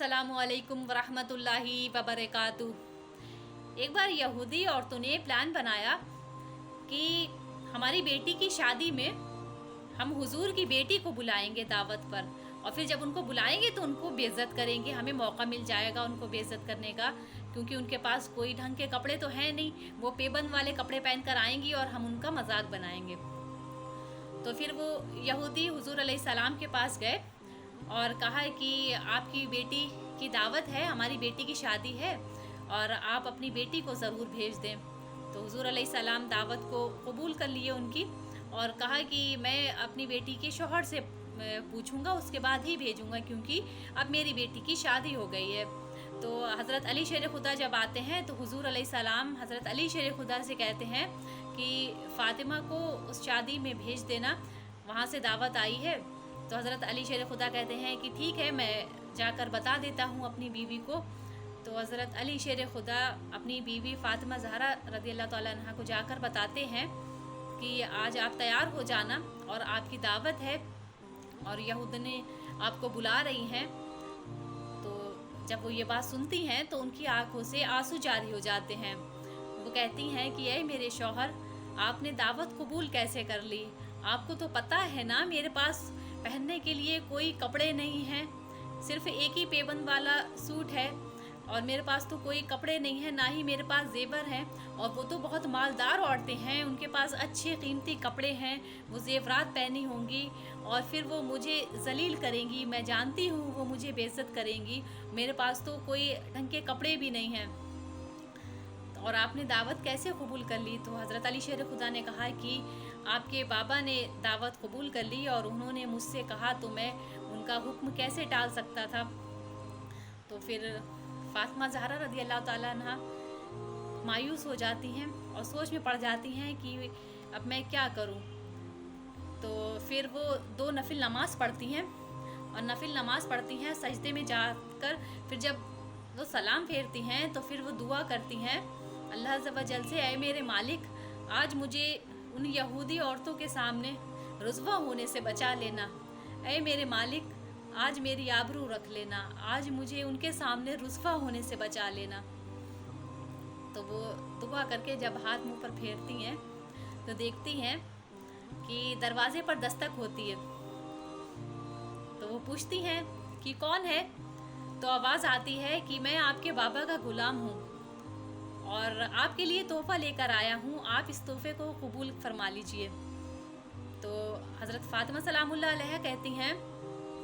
अस्सलामु अलैकुम वरहमतुल्लाहि वबरकातुह। एक बार यहूदी औरतों ने प्लान बनाया कि हमारी बेटी की शादी में हम हुजूर की बेटी को बुलाएंगे दावत पर, और फिर जब उनको बुलाएंगे तो उनको बेइज्जत करेंगे, हमें मौका मिल जाएगा उनको बेइज्जत करने का, क्योंकि उनके पास कोई ढंग के कपड़े तो हैं नहीं। वो पेबंद वाले कपड़े पहन कर आएंगी और हम उनका मजाक बनाएंगे। तो फिर वो यहूदी हुजूर अलैहिस्सलाम के पास गए और कहा कि आपकी बेटी की दावत है, हमारी बेटी की शादी है और आप अपनी बेटी को ज़रूर भेज दें। तो हुजूर अलैहिस्सलाम दावत को कबूल कर लिए उनकी, और कहा कि मैं अपनी बेटी के शौहर से पूछूंगा, उसके बाद ही भेजूंगा, क्योंकि अब मेरी बेटी की शादी हो गई है। तो हज़रत अली शेर खुदा जब आते हैं तो हुजूर अलैहिस्सलाम हज़रत अली शेर खुदा से कहते हैं कि फ़ातिमा को उस शादी में भेज देना, वहाँ से दावत आई है। तो हज़रत अली शेर खुदा कहते हैं कि ठीक है, मैं जाकर बता देता हूँ अपनी बीवी को। तो हज़रत अली शेर खुदा अपनी बीवी फ़ातिमा ज़हरा रज़ियल्लाहु ताला अन्हा को जाकर बताते हैं कि आज आप तैयार हो जाना और आपकी दावत है और यहूद ने आपको बुला रही हैं। तो जब वो ये बात सुनती हैं तो उनकी आंखों से आंसू जारी हो जाते हैं। वो कहती हैं कि ऐ मेरे शौहर, आपने दावत कबूल कैसे कर ली? आपको तो पता है ना मेरे पास पहनने के लिए कोई कपड़े नहीं हैं, सिर्फ एक ही पेबंद वाला सूट है, और मेरे पास तो कोई कपड़े नहीं हैं, ना ही मेरे पास जेवर हैं। और वो तो बहुत मालदार औरतें हैं, उनके पास अच्छे कीमती कपड़े हैं, वो जेवरात पहनी होंगी और फिर वो मुझे जलील करेंगी, मैं जानती हूँ वो मुझे बेइज्जत करेंगी। मेरे पास तो कोई ढंग के कपड़े भी नहीं हैं, और आपने दावत कैसे कबूल कर ली? तो हज़रत अली शेर खुदा ने कहा कि आपके बाबा ने दावत कबूल कर ली और उन्होंने मुझसे कहा, तो मैं उनका हुक्म कैसे टाल सकता था। तो फिर फ़ातिमा ज़हरा रज़ियल्लाहु ताला अन्हा मायूस हो जाती हैं और सोच में पड़ जाती हैं कि अब मैं क्या करूं। तो फिर वो 2 नफिल नमाज़ पढ़ती हैं, और नफिल नमाज़ पढ़ती हैं सजदे में जाकर। फिर जब वो सलाम फेरती हैं तो फिर वो दुआ करती हैं अल्लाह अज़्ज़ व जल से, ऐ मेरे मालिक, आज मुझे उन यहूदी औरतों के सामने रुस्वा होने से बचा लेना। ऐ मेरे मालिक, आज मेरी आबरू रख लेना, आज मुझे उनके सामने रुस्वा होने से बचा लेना। तो वो दुआ करके जब हाथ मुंह पर फेरती हैं तो देखती हैं कि दरवाजे पर दस्तक होती है। तो वो पूछती हैं कि कौन है? तो आवाज़ आती है कि मैं आपके बाबा का गुलाम हूँ और आपके लिए तोहफ़ा लेकर आया हूँ, आप इस तोहफ़े को कबूल फरमा लीजिए। तो हज़रत फ़ातिमा सलामुल्लाह अलैहा कहती हैं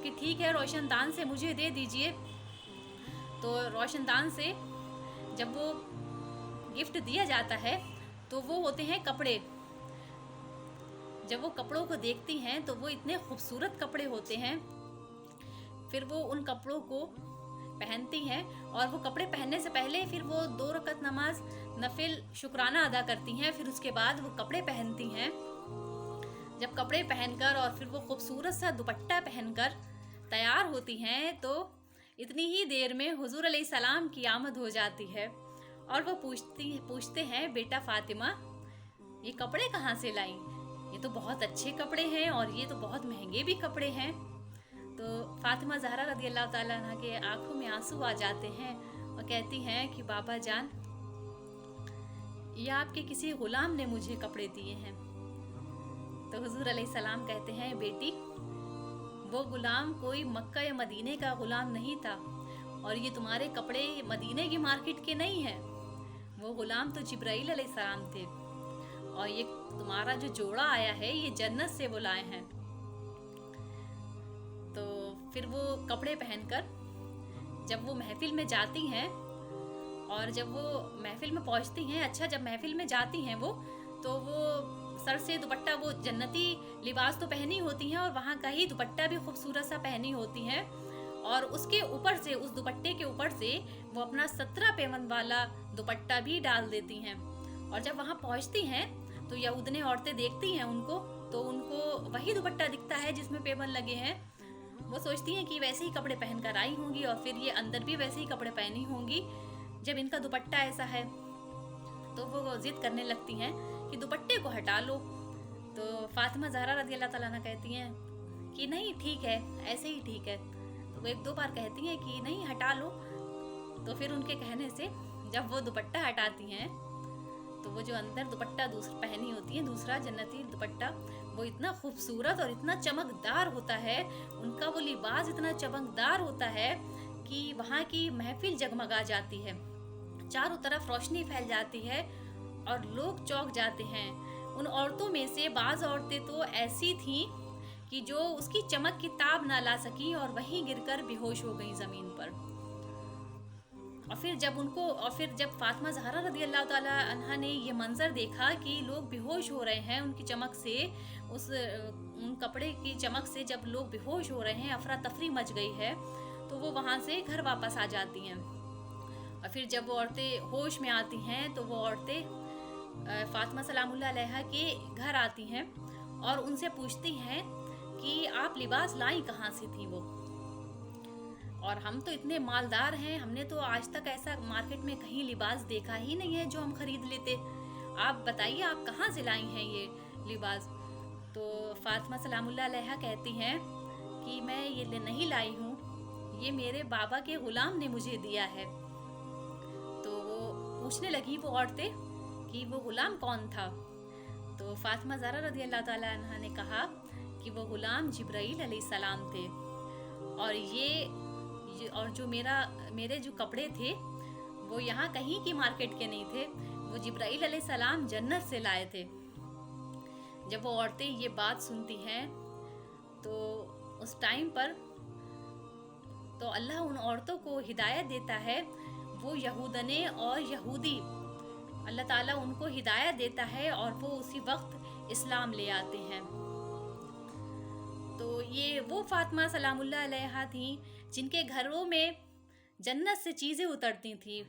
कि ठीक है, रोशनदान से मुझे दे दीजिए। तो रोशनदान से जब वो गिफ्ट दिया जाता है तो वो होते हैं कपड़े। जब वो कपड़ों को देखती हैं तो वो इतने खूबसूरत कपड़े होते हैं। फिर वो उन कपड़ों को पहनती हैं, और वो कपड़े पहनने से पहले फिर वो 2 रकत नमाज नफिल शुक्राना अदा करती हैं। फिर उसके बाद वो कपड़े पहनती हैं। जब कपड़े पहनकर और फिर वो खूबसूरत सा दुपट्टा पहनकर तैयार होती हैं तो इतनी ही देर में हुजूर अलैहिस्सलाम की आमद हो जाती है, और वो पूछते हैं, बेटा फ़ातिमा, ये कपड़े कहाँ से लाई? ये तो बहुत अच्छे कपड़े हैं और ये तो बहुत महंगे भी कपड़े हैं। तो फ़ातिमा ज़हरा रज़ियल्लाहु ताला अन्हा के आंखों में आंसू आ जाते हैं और कहती हैं कि बाबा जान, ये आपके किसी ग़ुलाम ने मुझे कपड़े दिए हैं। तो हुजूर अलैहिस्सलाम कहते हैं, बेटी, वो ग़ुलाम कोई मक्का या मदीने का ग़ुलाम नहीं था, और ये तुम्हारे कपड़े मदीने की मार्केट के नहीं हैं। वो ग़ुलाम तो जिब्राईल अलैहिस्सलाम थे, और ये तुम्हारा जो जोड़ा आया है ये जन्नत से वो लाए हैं। तो फिर वो कपड़े पहनकर जब वो महफिल में जाती हैं, और जब वो महफिल में पहुंचती हैं, अच्छा जब महफिल में जाती हैं वो, तो वो सर से दुपट्टा, वो जन्नती लिबास तो पहनी होती हैं और वहाँ का ही दुपट्टा भी खूबसूरत सा पहनी होती हैं, और उसके ऊपर से, उस दुपट्टे के ऊपर से वो अपना 17 पेबंद वाला दुपट्टा भी डाल देती हैं। और जब वहाँ पहुँचती हैं तो यहूदने औरतें देखती हैं उनको, तो उनको वही दुपट्टा दिखता है जिसमें पेबंद लगे हैं। वो सोचती हैं कि वैसे ही कपड़े पहन कर आई होंगी और फिर ये अंदर भी वैसे ही कपड़े पहनी होंगी जब इनका दुपट्टा ऐसा है। तो वो जिद करने लगती हैं कि दुपट्टे को हटा लो। तो फ़ातिमा ज़हरा रज़ियल्लाहु ताला अन्हा कहती हैं कि नहीं, ठीक है, ऐसे ही ठीक है। तो वो 1-2 बार कहती हैं कि नहीं हटा लो। तो फिर उनके कहने से जब वो दुपट्टा हटाती हैं तो वो जो अंदर दुपट्टा दूसरा पहनी होती है, दूसरा जन्नती दुपट्टा, वो इतना खूबसूरत और इतना चमकदार होता है, उनका वो लिबास इतना चमकदार होता है कि वहाँ की महफिल जगमगा जाती है, चारों तरफ रोशनी फैल जाती है और लोग चौंक जाते हैं। उन औरतों में से बाज़ औरतें तो ऐसी थीं कि जो उसकी चमक की ताब ना ला सकी और वहीं गिरकर बेहोश हो गई ज़मीन पर। और फिर जब फातिमा ज़हरा रज़ी अल्लाह ताला अन्हा ने ये मंज़र देखा कि लोग बेहोश हो रहे हैं उनकी चमक से, उन कपड़े की चमक से जब लोग बेहोश हो रहे हैं, अफरा तफरी मच गई है, तो वो वहाँ से घर वापस आ जाती हैं। और फिर जब वो औरतें होश में आती हैं तो वो औरतें फातिमा सलामुल्लाह अलैहा के घर आती हैं और उनसे पूछती हैं कि आप लिबास लाई कहाँ से थी वो, और हम तो इतने मालदार हैं, हमने तो आज तक ऐसा मार्केट में कहीं लिबास देखा ही नहीं है जो हम खरीद लेते, आप बताइए आप कहाँ से लाई हैं ये लिबास। तो फातिमा सलामुल्लाह अलैहा कहती हैं कि मैं ये नहीं लाई हूँ, ये मेरे बाबा के ग़ुलाम ने मुझे दिया है। तो वो पूछने लगी वो औरतें कि वो ग़ुलाम कौन था। तो फातिमा ज़हरा रज़ी अल्लाह ताला अन्हा ने कहा कि वो ग़ुलाम जिब्राईल अलैहिस्सलाम थे, और जो मेरे जो कपड़े थे वो यहाँ कहीं की मार्केट के नहीं थे, वो जिब्राईल अलैहिस्सलाम जन्नत से लाए थे। जब वो औरतें ये बात सुनती हैं तो उस टाइम पर तो अल्लाह उन औरतों को हिदायत देता है, वो यहूदने और यहूदी, अल्लाह ताला उनको हिदायत देता है और वो उसी वक्त इस्लाम ले आते हैं। तो ये वो फातिमा सलामुल्लाह अलैहा थी जिनके घरों में जन्नत से चीज़ें उतरती थी।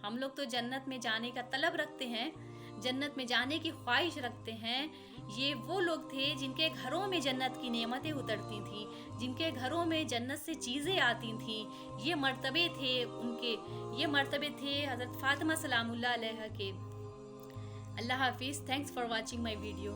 हम लोग तो जन्नत में जाने का तलब रखते हैं, जन्नत में जाने की ख्वाहिश रखते हैं। ये वो लोग थे जिनके घरों में जन्नत की नेमतें उतरती थी, जिनके घरों में जन्नत से चीज़ें आती थी। ये मर्तबे थे उनके, ये मर्तबे थे हज़रत फातिमा सलामुल्लाह अलैहा के। अल्लाह हाफिज़। Thanks for watching my video.